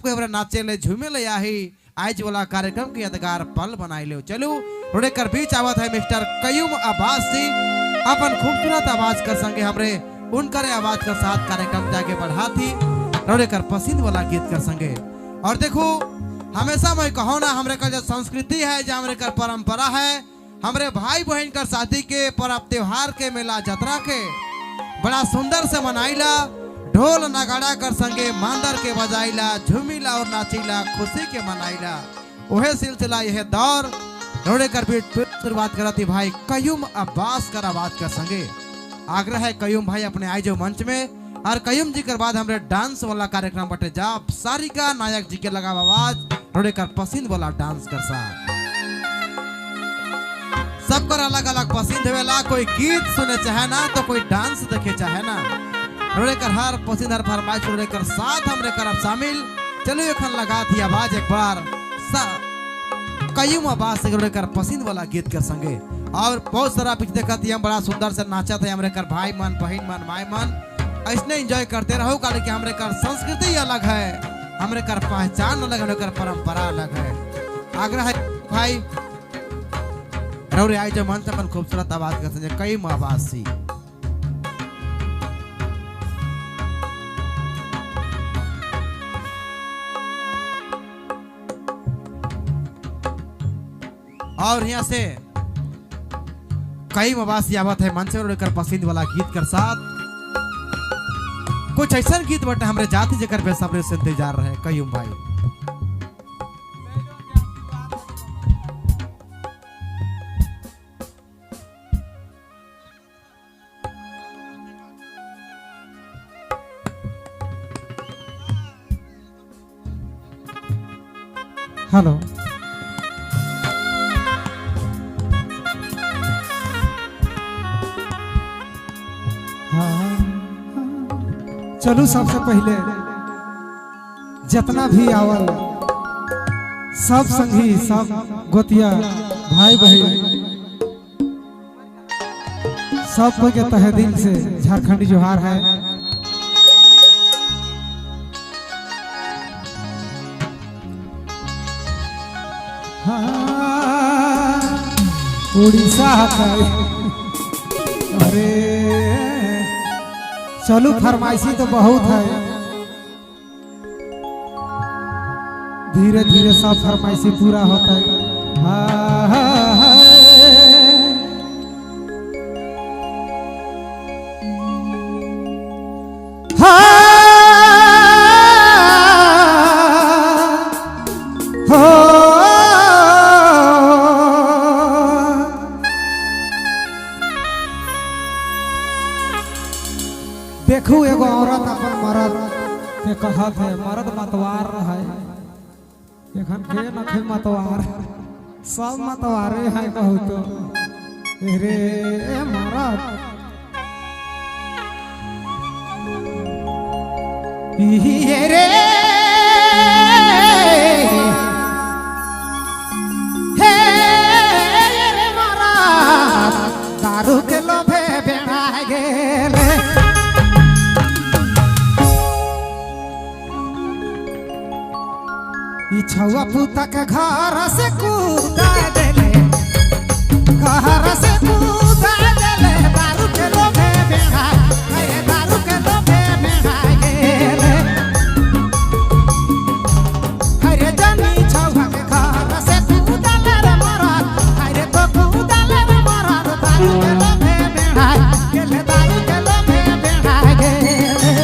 सबको हमरा नाचे ले झूमे ले आही आज वाला कार्यक्रम के यादगार पल बनाई ले। चलो रोडे कर बीच आवत है मिस्टर कयूम अब्बास जी अपन खूबसूरत आवाज कर संगे हमरे उनकर आवाज के साथ कार्यक्रम जाके बढ़ा थी रोडे कर पसंद वाला गीत कर संगे। और देखो हमेशा मैं कहो ना हमरे का जो संस्कृति है जो हमरे का परंपरा है हमरे भाई बहन कर शादी के पर्व त्योहार के मेला जतरा के बड़ा सुंदर से मनाइला ढोल नगाड़ा कर संगे मांदर के बजाइला झूमिला और नाचिला खुशी के मनाइला वह सिलसिला यह दौर रोडे कर बीट शुरुआत करती भाई कयूम अब्बास कर आवाज कर संगे। आग्रह है कयूम भाई अपने आए जो मंच में और कयूम जी के बाद हमरे डांस वाला कार्यक्रम बटे जा सारिका नायक जी के लगा आवाज रोडे कर पसंद वाला डांस कर सा सबकर अलग अलग पसंद है कोई गीत सुने चाहे ना तो कोई डांस देखे चाहे ना रोडे कर हर पसंद हर फरमाइश रोडे कर साथ हमरे कर शामिल। चलो एखन लगा थी आवाज एक बार कयूम आवाज से रोडे कर पसंद वाला गीत कर संगे। और बहुत सारा पीछे देखा थी हम बड़ा सुंदर से नाचा थे हमरे कर भाई मन बहन मन माय मन ऐसने एंजॉय करते रहो कारण कि हमरे कर संस्कृति अलग है हमरे कर पहचान अलग है कर परंपरा अलग है। आग्रह है भाई रौरे आई जो मन से अपन खूबसूरत आवाज कर संगे कयूम आवाज सी। और यहाँ से कई मवासी आवत है मंच में कर पसंद वाला गीत कर साथ कुछ ऐसा गीत बटे हमरे जाति जकर बेसब्री से इंतजार रहे कयूम भाई। हेलो चलू सबसे पहले जितना भी आवल सब संगी सब गोतिया भाई बहन सब के तहे दिल से झारखंडी जोहार है। उड़ीसा अरे चलू फरमाइशी तो बहुत है धीरे धीरे सब फरमाइशी पूरा होता है। देखू एगो औरत अपन मर्द के कहत है मर्द मतवार है एखन के नखे मतवार सब मतवारे है कहू तो रे मर्द ये रे हे रे मर्द दारू के लोभे बेड़ा गेले छुआ पुता के घर से कूदा देले घर से कूदा देले दारू के लोभे बेड़ा दारू के लोभे बेड़ा गेले हरे जनी छुआ के घर से कूदा ले मरद हरे तो कूदा ले मरद दारू के लोभे बेड़ा गेले दारू के लोभे बेड़ा गेले।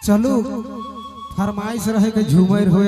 चलू फरमाइश रहे के झूमर हो